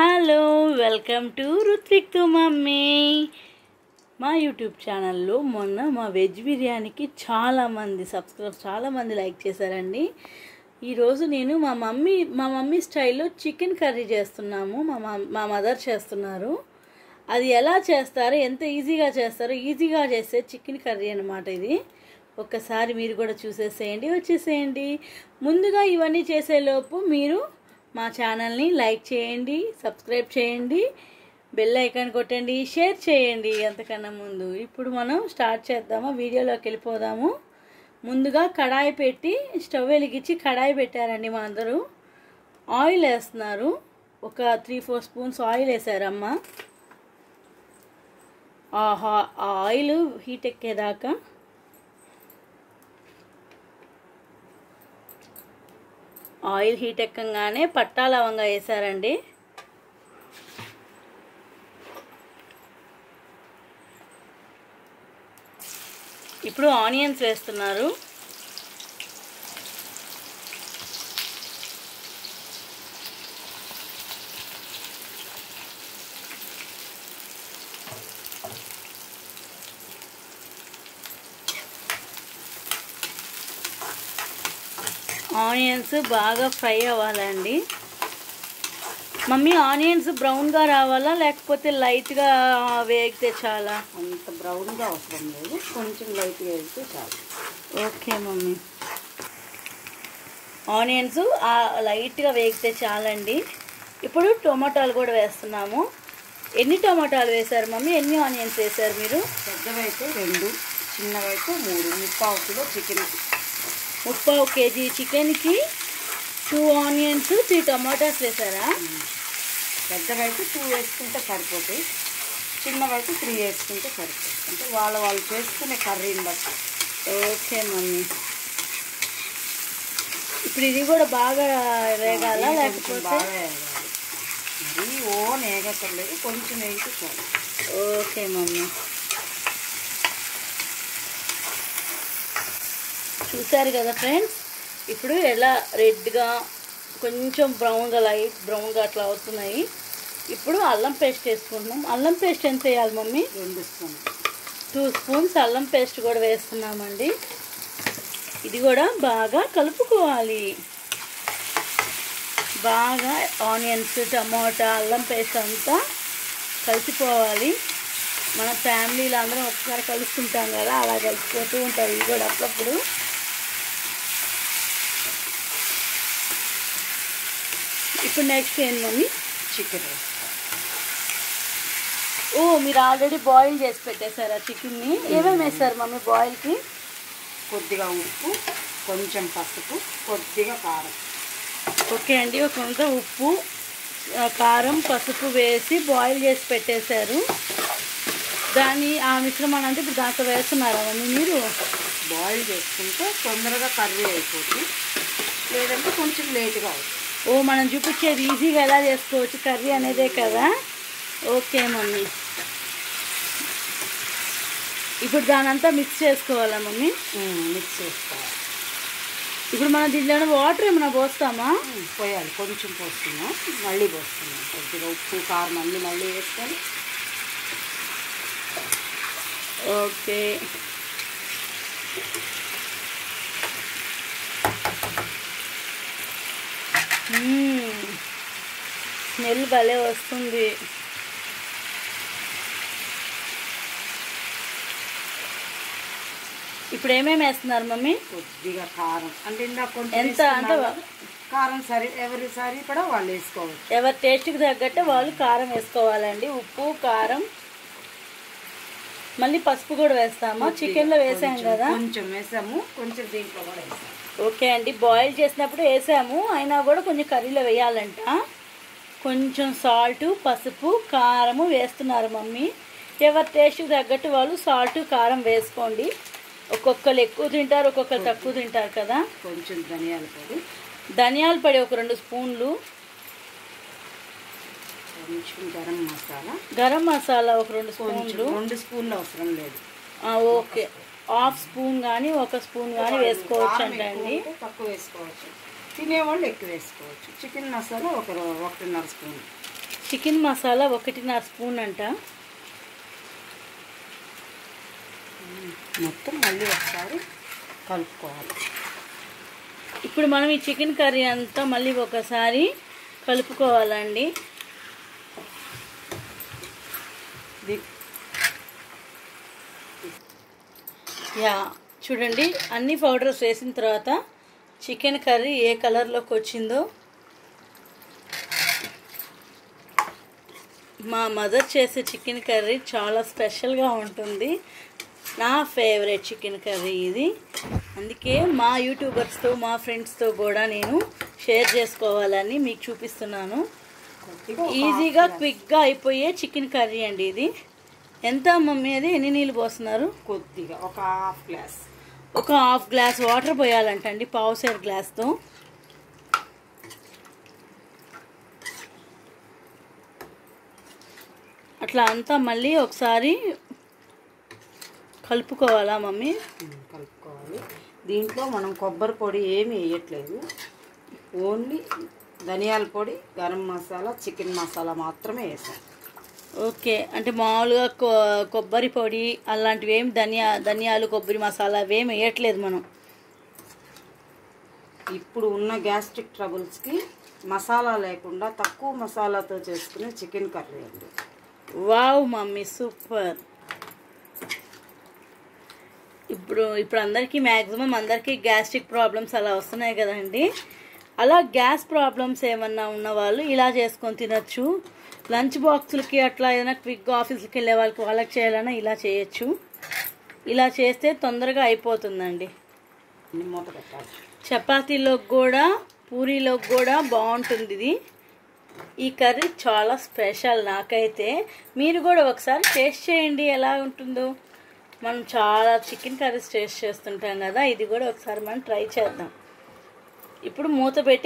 Hello welcome to Ruthvik తో mummy. మా YouTube ఛానల్లో మొన్న మా వెజ్ బిర్యానీకి చాలామంది లైక్ చేశారండి. ఈరోజు నేను మా మమ్మీ స్టైల్లో చికెన్ కర్రీ చేస్తున్నాము. మా మదర్ చేస్తున్నారు. అది ఎలా చేస్తారో, ఎంత ఈజీగా చేస్తే చికెన్ కర్రీ అన్నమాట. ఇది ఒక్కసారి మీరు కూడా వచ్చేసేయండి. ముందుగా ఇవన్నీ చేసేలోపు మీరు మా ఛానల్ని లైక్ చేయండి, సబ్స్క్రైబ్ చేయండి, బెల్ ఐకాన్ కొట్టండి, షేర్ చేయండి. అంతకన్నా ముందు ఇప్పుడు మనం స్టార్ట్ చేద్దాము, వీడియోలోకి వెళ్ళిపోదాము. ముందుగా కడాయి పెట్టి స్టవ్ వెలిగించి కడాయి పెట్టారండి. మా అందరూ ఆయిల్ వేస్తున్నారు. ఒక 3-4 స్పూన్స్ ఆయిల్ వేసారమ్మ. ఆ ఆయిల్ హీట్ ఎక్కేదాకా ఆయిల్ హీట్ ఎక్కగానే పట్టా లవంగా వేసారండి. ఇప్పుడు ఆనియన్స్ వేస్తున్నారు. ఆనియన్స్ బాగా ఫ్రై అవ్వాలండి. మమ్మీ, ఆనియన్స్ బ్రౌన్గా రావాలా లేకపోతే లైట్గా వేగితే చాలా? అంత బ్రౌన్గా అవసరం లేదు, కొంచెం లైట్గా వేగితే చాలు. ఓకే మమ్మీ, ఆనియన్స్ లైట్గా వేగితే చాలండి. ఇప్పుడు టొమాటోలు కూడా వేస్తున్నాము. ఎన్ని టొమాటోలు వేశారు మమ్మీ? ఎన్ని ఆనియన్స్ వేశారు మీరు? పెద్దవైతే 2, చిన్నవైతే 3. 3/4 కిలో చికెన్. 3/4 కేజీ చికెన్కి 2 ఆనియన్స్, 3 టమాటాస్ వేసారా? పెద్దవైతే 2 వేసుకుంటే సరిపోతాయి, చిన్నవైతే 3 వేసుకుంటే సరిపోతుంది. అంటే వాళ్ళు చేసుకునే కర్రీని బట్టి. ఓకే మమ్మీ, ఇప్పుడు ఇది కూడా బాగా వేగాల లేకపోతే? బాగా వేగాలి, మరీ వేగక్కర్లేదు, కొంచెం వేగితే చాలు. ఓకే మమ్మీ, చూసారు కదా ఫ్రెండ్స్, ఇప్పుడు ఎలా రెడ్గా కొంచెం లైట్ బ్రౌన్గా అట్లా అవుతున్నాయి. ఇప్పుడు అల్లం పేస్ట్ వేసుకుంటున్నాం. అల్లం పేస్ట్ ఎంత వేయాలి మమ్మీ? 2 స్పూన్స్. 2 స్పూన్స్ అల్లం పేస్ట్ కూడా వేస్తున్నామండి. ఇది కూడా బాగా కలుపుకోవాలి. బాగా ఆనియన్స్, టమాటా, అల్లం పేస్ట్ అంతా కలిసిపోవాలి. మన ఫ్యామిలీలో అందరం ఒకసారి కలుసుకుంటాం కదా, అలా కలిసిపోతూ ఉంటారు. ఇది కూడా అప్పుడప్పుడు. ఇప్పుడు నెక్స్ట్ ఏంటి మమ్మీ? చికెన్. మీరు ఆల్రెడీ బాయిల్ చేసి పెట్టేశారా చికెన్ని? ఏమేమి వేస్తారు మమ్మీ బాయిల్కి? కొద్దిగా ఉప్పు, కొంచెం పసుపు, కొద్దిగా కారం. ఓకే అండి, కొంత ఉప్పు, కారం, పసుపు వేసి బాయిల్ చేసి పెట్టేశారు. ఆ మిశ్రమాన్ని అంటే ఇప్పుడు దాంట్లో వేస్తున్నారా మమ్మీ మీరు? బాయిల్ చేసుకుంటే తొందరగా కర్రీ అయిపోతుంది, లేదంటే కొంచెం లేట్గా అవుతుంది. మనం చూపించేది ఈజీగా ఎలా చేసుకోవచ్చు కర్రీ అనేదే కదా. ఓకే మమ్మీ, ఇప్పుడు దానంతా మిక్స్ చేసుకోవాలా మమ్మీ? మిక్స్ చేసుకోవాలి. ఇప్పుడు మనం దీంట్లో వాటర్ ఏమైనా పోస్తామా? పోయాలి, కొంచెం పోస్తున్నాం, మళ్ళీ పోస్తున్నాం. కొద్దిగా ఉప్పు, కారం అన్నీ మళ్ళీ వేసుకొని. ఓకే, స్మెల్ భలే వస్తుంది. ఇప్పుడు ఏమేమి వేస్తున్నారు మమ్మీ? కొద్దిగా కారం, అంటే ఎంత అంటే కారం ఎవరి సరిపడా వాళ్ళు వేసుకోవచ్చు. ఎవరి టేస్ట్కి తగ్గట్టు వాళ్ళు కారం వేసుకోవాలండి. ఉప్పు, కారం, మళ్ళీ పసుపు కూడా వేస్తామా? చికెన్లో వేసాం కదా, కొంచెం వేసాము, కొంచెం దీంట్లో కూడా వేసాము. ఓకే అండి, బాయిల్ చేసినప్పుడు వేసాము, అయినా కూడా కొంచెం కర్రీలో వేయాలంట. కొంచెం సాల్ట్, పసుపు, కారము వేస్తున్నారు మమ్మీ. ఎవరి టేస్ట్కి తగ్గట్టు వాళ్ళు సాల్ట్, కారం వేసుకోండి. ఒక్కొక్కరు ఎక్కువ తింటారు, ఒక్కొక్కరు తక్కువ తింటారు కదా. కొంచెం ధనియాల పొడి ఒక 2 స్పూన్లు. కొంచెం గరం మసాలా ఒక 2 స్పూన్లు. 2 స్పూన్లు అవసరం లేదు. ఓకే, 1/2 స్పూన్ కానీ 1 స్పూన్ కానీ వేసుకోవచ్చు అండి. తక్కువ వేసుకోవచ్చు, తినేవాళ్ళు ఎక్కువ వేసుకోవచ్చు. చికెన్ మసాలా ఒక 1.5 స్పూన్. చికెన్ మసాలా 1.5 స్పూన్ అంట. మొత్తం మళ్ళీ ఒకసారి కలుపుకోవాలి. ఇప్పుడు మనం ఈ చికెన్ కర్రీ అంతా మళ్ళీ ఒకసారి కలుపుకోవాలండి. యా చూడండి, అన్ని పౌడర్స్ వేసిన తర్వాత చికెన్ కర్రీ ఏ కలర్లోకి వచ్చిందో. మా మదర్ చేసే చికెన్ కర్రీ చాలా స్పెషల్గా ఉంటుంది. నా ఫేవరెట్ చికెన్ కర్రీ ఇది. అందుకే మా యూట్యూబర్స్తో మా ఫ్రెండ్స్తో కూడా నేను షేర్ చేసుకోవాలని మీకు చూపిస్తున్నాను. ఈజీగా క్విక్గా అయిపోయే చికెన్ కర్రీ అండి ఇది. ఎంత మమ్మీ అది? ఎన్ని నీళ్ళు పోస్తున్నారు? కొద్దిగా ఒక హాఫ్ గ్లాస్ వాటర్ పోయాలంటండి, పావుసేరు గ్లాస్తో. అట్లా అంతా మళ్ళీ ఒకసారి కలుపుకోవాలా మమ్మీ? కలుపుకోవాలి. దీంట్లో మనం కొబ్బరి పొడి ఏమి వేయట్లేదు, ఓన్లీ ధనియాల పొడి, గరం మసాలా, చికెన్ మసాలా మాత్రమే వేసాం. ఓకే, అంటే మామూలుగా కొబ్బరి పొడి అలాంటివి ఏమి ధనియాలు కొబ్బరి మసాలా అవేమి వేయట్లేదు మనం. ఇప్పుడు ఉన్న గ్యాస్ట్రిక్ ట్రబుల్స్కి మసాలా లేకుండా తక్కువ మసాలాతో చేసుకునే చికెన్ కర్రీ అండి. Wow mummy, super. ఇప్పుడు అందరికీ మ్యాక్సిమం అందరికీ గ్యాస్ట్రిక్ ప్రాబ్లమ్స్ అలా వస్తున్నాయి కదండి. అలా గ్యాస్ ప్రాబ్లమ్స్ ఏమన్నా ఉన్న వాళ్ళు ఇలా చేసుకొని తినచ్చు. లంచ్ బాక్సులకి అట్లా ఏదైనా క్విక్గా ఆఫీస్కి వెళ్ళే వాళ్ళకి చేయాలన్నా ఇలా చేయొచ్చు. ఇలా చేస్తే తొందరగా అయిపోతుందండి. మూత పెట్టాలి. చపాతీలోకి కూడా పూరీలోకి కూడా బాగుంటుంది ఇది. ఈ కర్రీ చాలా స్పెషల్ నాకైతే. మీరు కూడా ఒకసారి టేస్ట్ చేయండి ఎలా ఉంటుందో. మనం చాలా చికెన్ కర్రీస్ టేస్ట్ చేస్తుంటాం కదా, ఇది కూడా ఒకసారి మనం ట్రై చేద్దాం. ఇప్పుడు మూత పెట్టి